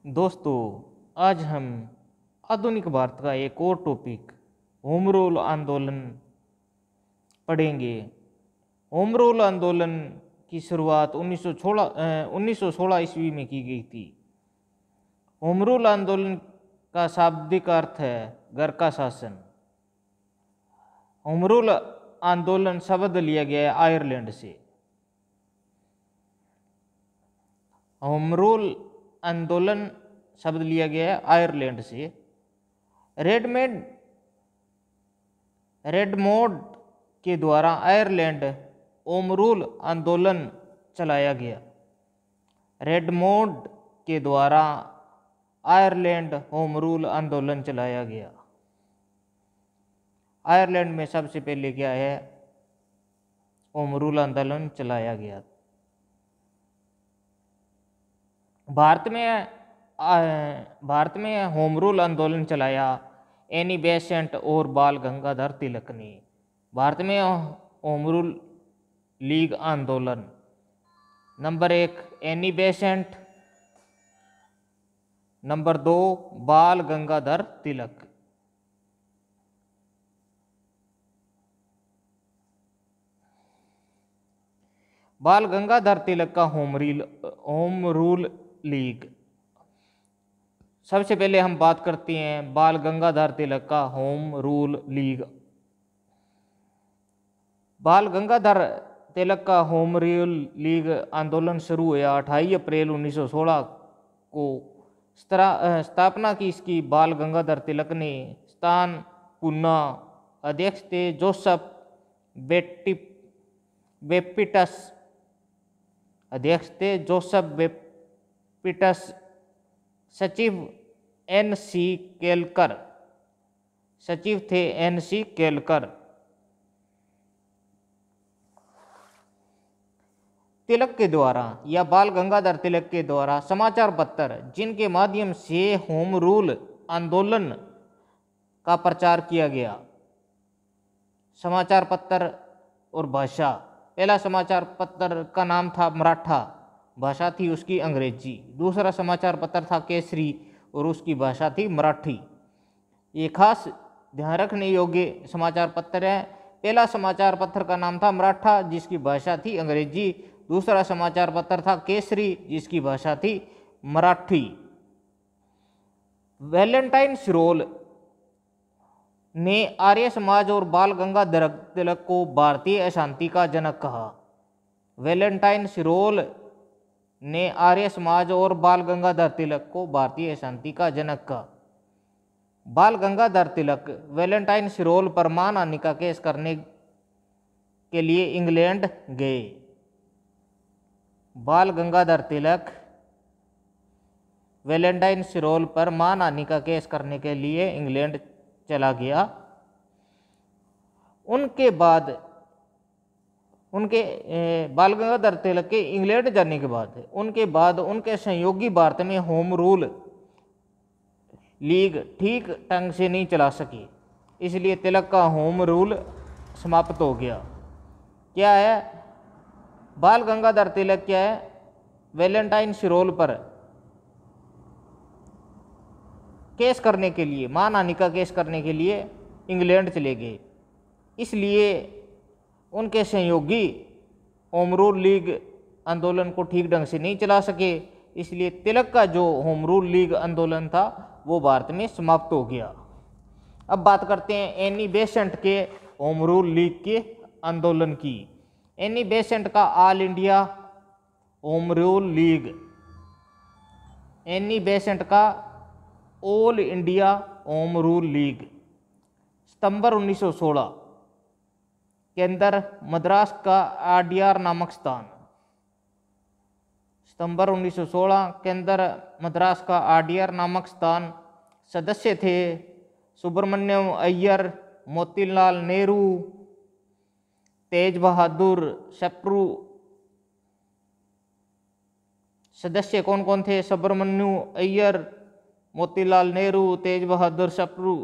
दोस्तों, आज हम आधुनिक भारत का एक और टॉपिक होम रूल आंदोलन पढ़ेंगे। होम रूल आंदोलन की शुरुआत 1916 ईस्वी में की गई थी। होम रूल आंदोलन का शाब्दिक अर्थ है घर का शासन। होम रूल आंदोलन शब्द लिया गया है आयरलैंड से। होम रूल आंदोलन शब्द लिया गया है आयरलैंड से। रेडमोड के द्वारा आयरलैंड होम रूल आंदोलन चलाया गया। रेडमोड के द्वारा आयरलैंड होम रूल आंदोलन चलाया गया। आयरलैंड में सबसे पहले क्या है, होम रूल आंदोलन चलाया गया। भारत में होम रूल आंदोलन चलाया एनी बेसेंट और बाल गंगाधर तिलक ने। भारत में होम रूल लीग आंदोलन, नंबर 1 एनी बेसेंट, नंबर 2 बाल गंगाधर तिलक। बाल गंगाधर तिलक का होम रूल लीग। सबसे पहले हम बात करते हैं बाल गंगाधर तिलक का होम रूल लीग। बाल गंगाधर तिलक का होम रूल लीग आंदोलन शुरू हुआ 28 अप्रैल 1916 को। स्थापना की इसकी बाल गंगाधर तिलक ने। स्थान पूना। अध्यक्ष थे जोसेफ बेपिटस। अध्यक्ष थे जोसेफ बेपिटस। सचिव एन.सी. केलकर। सचिव थे एन.सी. केलकर। तिलक के द्वारा या बाल गंगाधर तिलक के द्वारा समाचार पत्र जिनके माध्यम से होम रूल आंदोलन का प्रचार किया गया। समाचार पत्र और भाषा। पहला समाचार पत्र का नाम था मराठा, भाषा थी उसकी अंग्रेजी। दूसरा समाचार पत्र था केसरी और उसकी भाषा थी मराठी। ये खास ध्यान रखने योग्य समाचार पत्र है। पहला समाचार पत्र का नाम था मराठा जिसकी भाषा थी अंग्रेजी। दूसरा समाचार पत्र था केसरी जिसकी भाषा थी मराठी। वैलेंटाइन सिरोल ने आर्य समाज और बाल गंगाधर तिलक को भारतीय अशांति का जनक कहा। वैलेंटाइन सिरोल ने आर्य समाज और बाल गंगाधर तिलक को भारतीय अशांति का जनक कहा। बाल गंगाधर तिलक वैलेंटाइन सिरोल पर मानहानि का केस करने के लिए इंग्लैंड गए। बाल गंगाधर तिलक वैलेंटाइन सिरोल पर मानहानि का केस करने के लिए इंग्लैंड चला गया। उनके बाद बाल गंगाधर तिलक के इंग्लैंड जाने के बाद उनके सहयोगी भारत में होम रूल लीग ठीक ढंग से नहीं चला सके, इसलिए तिलक का होम रूल समाप्त हो गया। क्या है बाल गंगाधर तिलक, क्या है वैलेंटाइन सिरोल पर केस करने के लिए, मानहानि का केस करने के लिए इंग्लैंड चले गए। इसलिए उनके सहयोगी होम रूल लीग आंदोलन को ठीक ढंग से नहीं चला सके, इसलिए तिलक का जो होम रूल लीग आंदोलन था वो भारत में समाप्त हो गया। अब बात करते हैं एनी बेसेंट के होम रूल लीग के आंदोलन की। एनी बेसेंट का All India Home Rule League. Annie Besant का All India Home Rule League सितंबर 1916 के अंदर मद्रास का आडियार नामक स्थान। सितंबर 1916 के अंदर मद्रास का आडियार नामक स्थान। सदस्य थे सुब्रमण्यम अय्यर, मोतीलाल नेहरू, तेज बहादुर सप्रू। सदस्य कौन कौन थे? सुब्रमण्यम अय्यर, मोतीलाल नेहरू, तेज बहादुर सप्रू।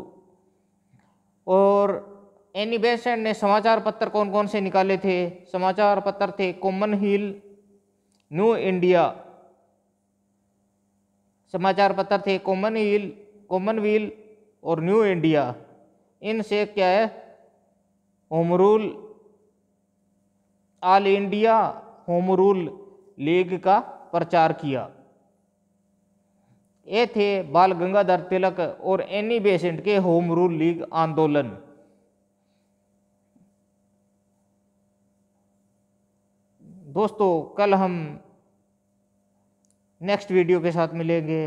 और एनी बेसेंट ने समाचार पत्र कौन कौन से निकाले थे? समाचार पत्र थे कॉमन हिल, न्यू इंडिया, समाचार पत्र थे कॉमनवेल्थ और न्यू इंडिया। इनसे क्या है, home rule, all India Home Rule league का प्रचार किया। ये थे बाल गंगाधर तिलक और एनी बेसेंट के होम रूल लीग आंदोलन। दोस्तों कल हम नेक्स्ट वीडियो के साथ मिलेंगे।